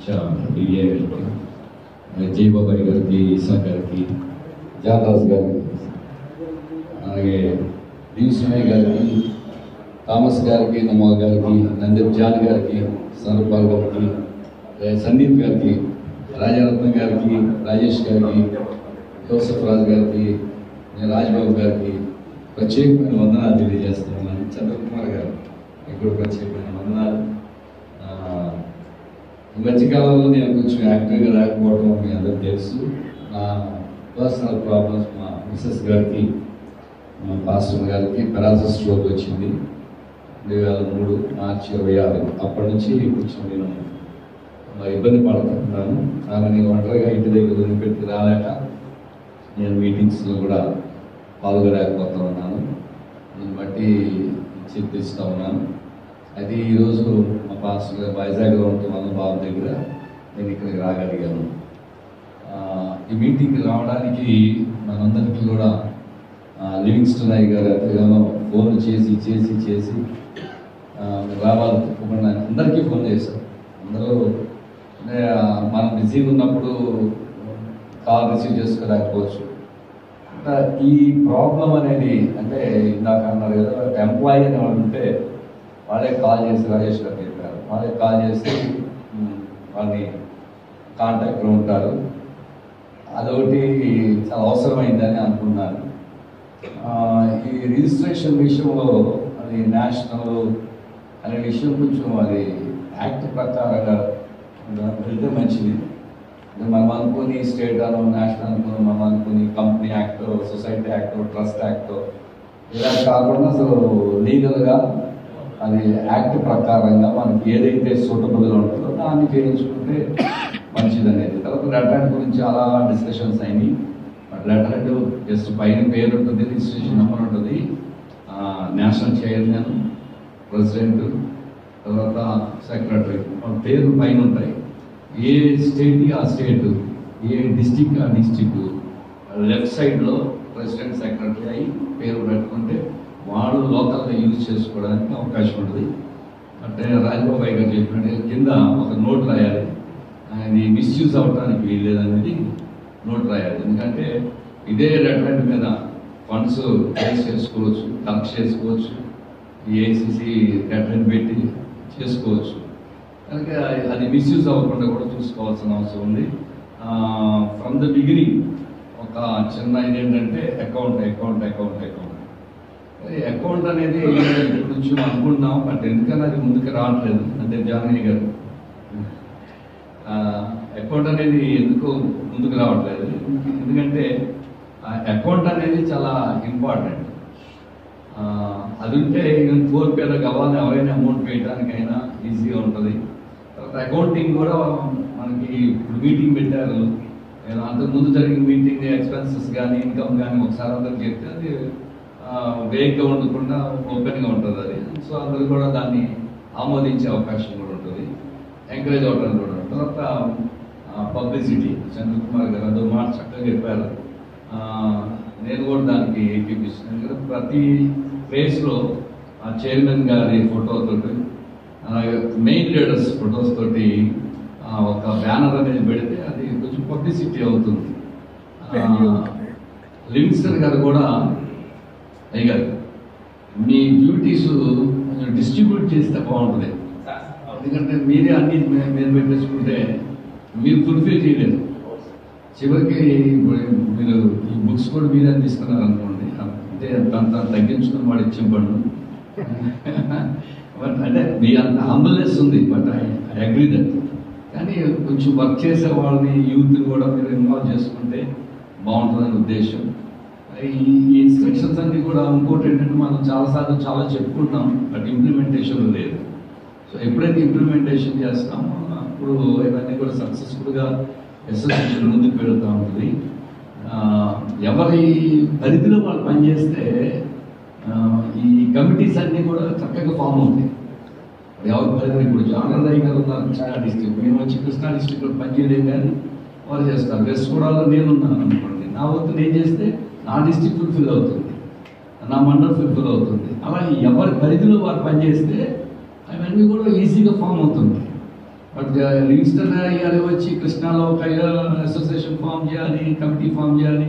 DA గారికి, జయబాబాయ్ గారికి, ఈసా గారికి, జానరాజ్ గారికి, అలాగే దివిసింహయ్య గారికి, థామస్ గారికి, నమో గారికి, నందీప్ జాన్ గారికి, సర్పాల్ గారికి, సందీప్ గారికి, రాజారత్న గారికి, రాజేష్ గారికి, జోసఫ్ రాజు గారికి, రాజ్బాబు గారికి ప్రత్యేకమైన వందనాలు తెలియజేస్తున్నాను. చంద్రకుమార్ గారు ఇక్కడ ప్రత్యేకమైన వందనాలు. ఈ మధ్యకాలంలో నేను కొంచెం యాక్టివ్గా రాకపోవడం మీ అందరికీ తెలుసు. నా పర్సనల్ ప్రాబ్లమ్స్ మా మిస్సెస్ గారికి, మా పాస్టర్ గారికి పెరాలసిస్ స్ట్రోక్ వచ్చింది 2003 మార్చి 26. అప్పటి నుంచి కొంచెం నేను ఇబ్బంది పడుతున్నాను. ఆమెని ఒంటరిగా ఇంటి దగ్గర వదిలిపెట్టి రాలేక నేను మీటింగ్స్లో కూడా పాల్గొలేకపోతూ ఉన్నాను. దీన్ని బట్టి చింతిస్తూ ఉన్నాను. అయితే ఈరోజు మా పాస్టర్ గారు వైజాగ్లో ఉంటున్నాను బాబు దగ్గర, నేను ఇక్కడికి రాగలిగాను. ఈ మీటింగ్కి రావడానికి మనందరికీ కూడా లివింగ్స్టన్ అయ్య గారు ఎంతగానో ఫోన్ చేసి రావాలి తప్పకుండా అందరికీ ఫోన్ చేశారు. అందరూ అంటే మనం బిజీగా ఉన్నప్పుడు కాల్ రిసీవ్ చేసుకోలేకపోవచ్చు. ఈ ప్రాబ్లం అనేది అంటే ఇందాక అన్నారు కదా, ఎంప్లాయీ అని వాళ్ళు ఉంటే వాళ్ళే కాల్ చేసి రాజేష్ గారు చెప్పారు, వాళ్ళే కాల్ చేసి వాళ్ళని కాంటాక్ట్లో ఉంటారు. అదొకటి చాలా అవసరమైందని అనుకున్నాను. ఈ రిజిస్ట్రేషన్ విషయంలో అది నేషనల్ అనే విషయం కొంచెం అది యాక్ట్ ప్రకారంగా వెళ్తే మంచిది. మనం అనుకుని స్టేట్ అను నేషనల్ అనుకుని మనం అనుకుని company act, society act, trust act ఇలా కాకుండా అసలు లీగల్గా అది యాక్ట్ ప్రకారంగా మనకి ఏదైతే సూటబుల్గా ఉంటుందో దాన్ని చేయించుకుంటే మంచిది అనేది. తర్వాత లెటర్ గురించి చాలా డిస్కషన్స్ అయినాయి. బట్ లెటర్ జస్ట్ పైన పేరు ఉంటుంది, రిజిస్ట్రేషన్ నెంబర్ ఉంటుంది, నేషనల్ చైర్మన్, ప్రెసిడెంట్, తర్వాత సెక్రటరీ పేరు పైన ఉంటాయి. ఏ స్టేట్ ఆ స్టేట్, ఏ డిస్టిక్ ఆ డిస్టిక్ లెఫ్ట్ సైడ్లో ప్రెసిడెంట్, సెక్రటరీ అయి పేరు పెట్టుకుంటే వాళ్ళు లోకల్గా యూజ్ చేసుకోవడానికి అవకాశం ఉంటుంది. అంటే రాజబాబాయ్ గారు చెప్పినట్టు కింద ఒక నోట్ రాయాలి, అది మిస్యూజ్ అవ్వడానికి వీల్లేదనేది నోట్ రాయాలి. ఎందుకంటే ఇదే లెటర్ మీద ఫండ్స్ రైజ్ చేసుకోవచ్చు, కలెక్ట్ చేసుకోవచ్చు, ఏఐసిసి లెటర్ పెట్టి చేసుకోవచ్చు. కనుక అది మిస్యూజ్ అవ్వకుండా కూడా చూసుకోవాల్సిన అవసరం ఉంది. ఫ్రమ్ ద బిగినింగ్ ఒక చిన్న ఇదేంటంటే అకౌంట్ అనేది కొంచెం అనుకుంటున్నాం, బట్ ఎందుకన్నా అది ముందుకు రావట్లేదు. అంటే జానయ్య గారు అకౌంట్ అనేది ఎందుకు ముందుకు రావట్లేదు, ఎందుకంటే అకౌంట్ అనేది చాలా ఇంపార్టెంట్. అది ఉంటే ఫోన్ పేలో కావాలి ఎవరైనా అమౌంట్ వేయడానికైనా ఈజీగా ఉంటుంది. తర్వాత అకౌంటింగ్ కూడా మనకి ఇప్పుడు మీటింగ్ పెట్టారు, అంతకుముందు జరిగిన మీటింగ్ ఎక్స్పెన్సెస్ కానీ ఇన్కమ్ కానీ ఒకసారి అందరికి చెప్తే అది వేగ్గా ఉండకుండా ఓపెన్గా ఉంటుంది అది. సో అందరూ కూడా దాన్ని ఆమోదించే అవకాశం కూడా ఉంటుంది, ఎంకరేజ్ అవ్వడానికి కూడా ఉంటుంది. తర్వాత పబ్లిసిటీ, చంద్రకుమార్ గారు అదో మాట చక్కగా చెప్పారు. నేను కూడా దానికి ఏకీపిస్తున్నాను. ఎందుకంటే ప్రతి ప్లేస్లో చైర్మన్ గారి ఫోటోతోటి, మెయిన్ లీడర్స్ ఫొటోస్ తోటి ఒక బ్యానర్ అనేది పెడితే అది కొంచెం పబ్లిసిటీ అవుతుంది. లివింగ్స్టన్ గారు కూడా అయ్యారు, మీ డ్యూటీస్ కొంచెం డిస్ట్రిబ్యూట్ చేస్తే బాగుంటుంది. ఎందుకంటే మీరే అన్ని మీరు పెట్టేసుకుంటే మీరు ఫుల్ఫిల్ చేయలేదు. చివరికి మీరు ఈ బుక్స్ కూడా మీరే అందిస్తున్నారు అనుకోండి, అంటే అంత తగ్గించుకుని వాడు ఇచ్చేవాడు. బట్ అంటే మీ అంత హంబల్నెస్ ఉంది, బట్ ఐ అగ్రీ దట్. కానీ కొంచెం వర్క్ చేసే వాళ్ళని యూత్ని కూడా మీరు ఇన్వాల్వ్ చేసుకుంటే బాగుంటుందని ఉద్దేశం. ఈ ఇన్స్ట్రక్షన్స్ అన్నీ కూడా ఇంకోటి ఏంటంటే మనం చాలాసార్లు చాలా చెప్పుకుంటాం, బట్ ఇంప్లిమెంటేషన్ లేదు. సో ఎప్పుడైతే ఇంప్లిమెంటేషన్ చేస్తామో అప్పుడు ఇవన్నీ కూడా సక్సెస్ఫుల్గా అసోసియేషన్ ముందుకు వెళుతూ ఉంటుంది. ఎవరి పరిధిలో వాళ్ళు పనిచేస్తే ఈ కమిటీస్ అన్నీ కూడా చక్కగా ఫామ్ అవుతాయి. ఎవరి పరిధిలో ఇప్పుడు జానరాజ్ గారు ఉన్నారు కృష్ణా డిస్ట్రిక్ట్, మేము వచ్చి కృష్ణా డిస్ట్రిక్ట్లో పనిచేయలేం కానీ వాళ్ళు చేస్తారు. వెస్ట్ గోదావరిలో నేనున్నాను అనుకోండి, నా వంతు నేను చేస్తే నా డిస్ట్రిక్ట్ ఫుల్ఫిల్ అవుతుంది, నా మండల్ ఫుల్ఫిల్ అవుతుంది. అలాగే ఎవరి పరిధిలో వారు పనిచేస్తే అవన్నీ కూడా ఈజీగా ఫామ్ అవుతుంది. బట్ రిజిస్టర్ అయ్యాలి, వచ్చి కృష్ణాలో ఒక అసోసియేషన్ ఫామ్ చేయాలి, కమిటీ ఫామ్ చేయాలి,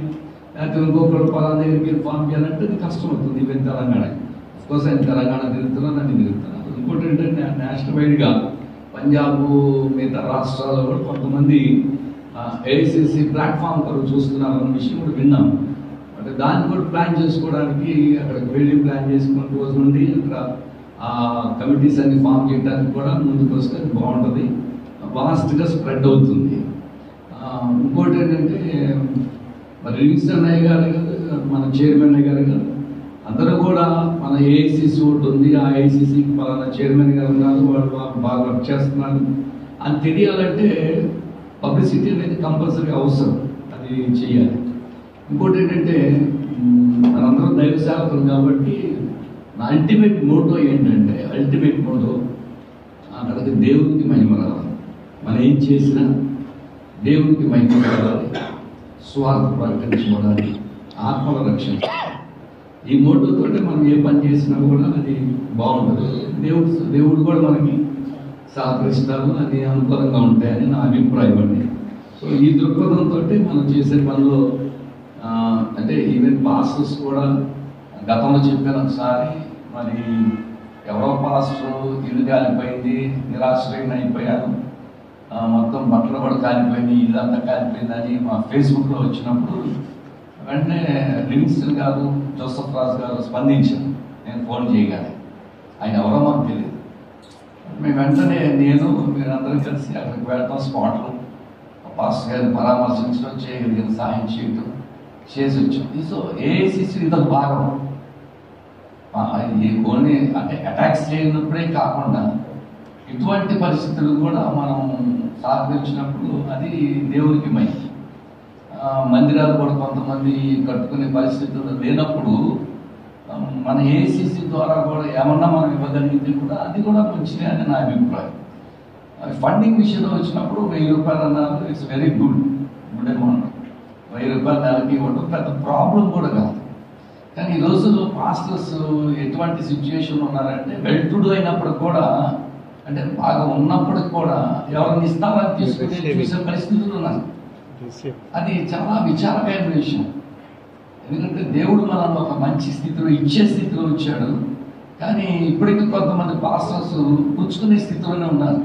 లేకపోతే ఇంకొకరు పలానా దగ్గర మీరు ఫామ్ చేయాలంటే అది కష్టం అవుతుంది. ఈవెన్ తెలంగాణ అఫ్కోర్స్ ఆయన తెలంగాణ తిరుగుతున్నాను, నన్ను తిరుగుతున్నాను. ఇంకోటి ఏంటంటే నేషనల్ వైడ్గా పంజాబ్ మిగతా రాష్ట్రాల్లో కూడా కొంతమంది ఏఐసిసి ప్లాట్ఫామ్ కొరకు చూస్తున్నారు అన్న విషయం కూడా విన్నాం. అంటే దాన్ని కూడా ప్లాన్ చేసుకోవడానికి అక్కడికి వెళ్ళి ప్లాన్ చేసుకున్న రోజు నుండి అక్కడ ఆ కమిటీస్ అన్ని ఫామ్ చేయడానికి కూడా ముందుకు వస్తే బాగుంటుంది, వాస్ట్గా స్ప్రెడ్ అవుతుంది. ఇంకోటి ఏంటంటే మరి రిజిస్టర్ అయ్య గారు మన చైర్మన్ అయ్య గారు అందరూ కూడా మన ఏఐసిసి ఒకటి ఉంది, ఆ ఏఐసిసికి పలానా చైర్మన్ గారు ఉన్నారు, వాళ్ళు బాగా వర్క్ చేస్తున్నారు అని తెలియాలంటే పబ్లిసిటీ అనేది కంపల్సరీ అవసరం, అది చేయాలి. ఇంకోటి ఏంటంటే మనందరం దైవ సేవకులు కాబట్టి నా అల్టిమేట్ మోటో ఏంటంటే అక్కడికి దేవుడికి మహిమ రావాలి. మనం ఏం చేసినా దేవుడికి మహిమ రావాలి, స్వార్థ ప్రకటించుకోవడానికి, ఆత్మల రక్షణ, ఈ మోటోతో మనం ఏ పని చేసినా కూడా అది బాగుంటుంది. దేవుడు కూడా మనకి సహకరిస్తారు, అది అనుకూలంగా ఉంటాయని నా అభిప్రాయం అండి. సో ఈ దృక్పథంతో మనం చేసే పనిలో అంటే ఈవెన్ పాస్టర్స్ కూడా గతంలో చెప్పాను ఒకసారి, మరి ఎవరో పాస్టర్ ఇల్లు కాలిపోయింది, నిరాశ్రయం అయిపోయాను, మొత్తం బట్టలు కూడా కాలిపోయింది, ఇదంతా కాలిపోయిందని మా ఫేస్బుక్లో వచ్చినప్పుడు వెంటనే లివింగ్స్టన్ గారు, జోసఫ్ రాజు గారు స్పందించాను. నేను ఫోన్ చేయగానే ఆయన ఎవరో మాకు తెలియదు. మేము వెంటనే మీరందరం కలిసి అక్కడికి వెళ్తాం, స్పాట్లో పాస్టర్ గారిని పరామర్శించడం, చేయగలిగిన సహాయం చేయడం చేసి వచ్చాం. సో ఏఐసిసి ఇదొక భాగం. ఓన్లీ అంటే అటాక్స్ చేయనప్పుడే కాకుండా ఇటువంటి పరిస్థితులు కూడా మనం సహకరించినప్పుడు అది దేవునికి మంచి. మందిరాలు కూడా కొంతమంది కట్టుకునే పరిస్థితులు లేనప్పుడు మన ఏఐసిసి ద్వారా కూడా ఏమన్నా మనం ఇవ్వగలిగితే కూడా అది కూడా మంచిదే అని నా అభిప్రాయం. ఫండింగ్ విషయంలో వచ్చినప్పుడు 1000 రూపాయలు అన్నారు, ఇట్స్ వెరీ గుడ్ అమౌంట్. 1000 రూపాయలు నెలకి ఇవ్వడం పెద్ద ప్రాబ్లం కూడా కాదు. కానీ ఈ రోజుల్లో పాస్టర్స్ ఎటువంటి సిచ్యువేషన్ ఉన్నారంటే వెల్ టు డూ అయినప్పుడు కూడా, అంటే బాగా ఉన్నప్పటికి కూడా ఎవరిని ఇస్తారని తీసుకుని చూసే పరిస్థితులు ఉన్నాయి. అది చాలా విచారమైన విషయం. ఎందుకంటే దేవుడు మనల్ని ఒక మంచి స్థితిలో ఇచ్చే స్థితిలో వచ్చాడు, కానీ ఇప్పటికీ కొంతమంది పాస్టర్స్ పుచ్చుకునే స్థితిలోనే ఉన్నారు.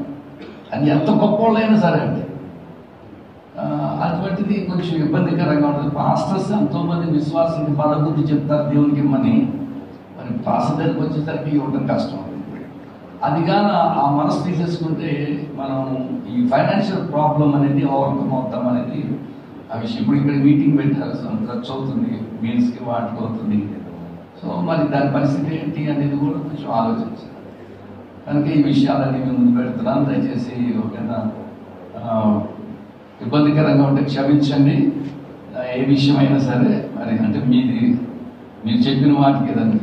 అది ఎంత గొప్ప వాళ్ళైనా సరే అండి, అటువంటిది కొంచెం ఇబ్బందికరంగా ఉంటుంది. పాస్టర్స్ ఎంతోమంది విశ్వాసానికి బలబుద్ధి చెప్తారు దేవునికి ఇమ్మని, మరి పాస్టర్ దగ్గరికి వచ్చేసరికి ఇవ్వడం కష్టం. అది కానీ ఆ మనసు తీసేసుకుంటే మనం ఈ ఫైనాన్షియల్ ప్రాబ్లం అనేది ఓవర్కమ్ అవుతాం అనేది ఆ విషయం. ఇప్పుడు ఇక్కడ మీటింగ్ పెట్టారు, ఖర్చు అవుతుంది, మీల్స్కి వాటికి అవుతుంది. సో మరి దాని పరిస్థితి ఏంటి అనేది కూడా కొంచెం ఆలోచించాలి. కనుక ఈ విషయాలన్నీ మేము ముందు పెడుతున్నాను. దయచేసి ఒకవేళ ఇబ్బందికరంగా ఉంటే క్షమించండి. ఏ విషయమైనా సరే మరి అంటే మీరు చెప్పిన వాటికి ఏదన్నా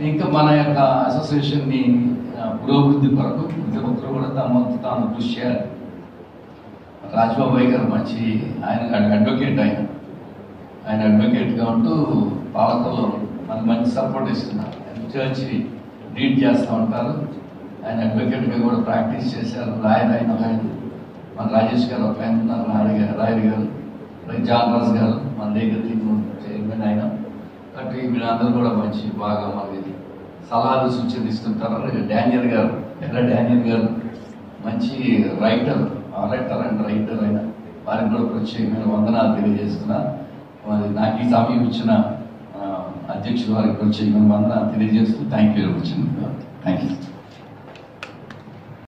ఇంకా మన యొక్క అసోసియేషన్ని పురోభివృద్ధి కొరకు ప్రతి ఒక్కరు కూడా తాను కృషి చేయాలి. రాజ్బాబాయ్ గారు మంచి ఆయన అడ్వకేట్, ఆయన అడ్వకేట్గా ఉంటూ పాలకుల్లో మనకు మంచి సపోర్ట్ ఇస్తున్నారు. చర్చి లీడ్ చేస్తూ ఉంటారు. ఆయన అడ్వకేట్గా కూడా ప్రాక్టీస్ చేశారు. లాయర్ ఆయన ఒక ఆయన, మన రాజేష్ గారు ఒక ఆయన ఉన్నారు, రాయర్ గారు, జాన్ రాజ్ గారు మన దగ్గర చైర్మన్ ఆయన. కాబట్టి వీళ్ళందరూ కూడా మంచి బాగా మనకి సలహాలు సూచనలు ఇస్తుంటారు. డానియల్ గారు, డానియల్ గారు మంచి రైటర్ అండ్ రైటర్ అయినా వారికి కూడా ప్రత్యేకమైన వందనాలు తెలియజేస్తున్నా. మరి నాకు ఈ సమయం ఇచ్చిన అధ్యక్షుడు వారికి ప్రత్యేకమైన వందనాలు తెలియజేస్తూ thank you very much. Thank you.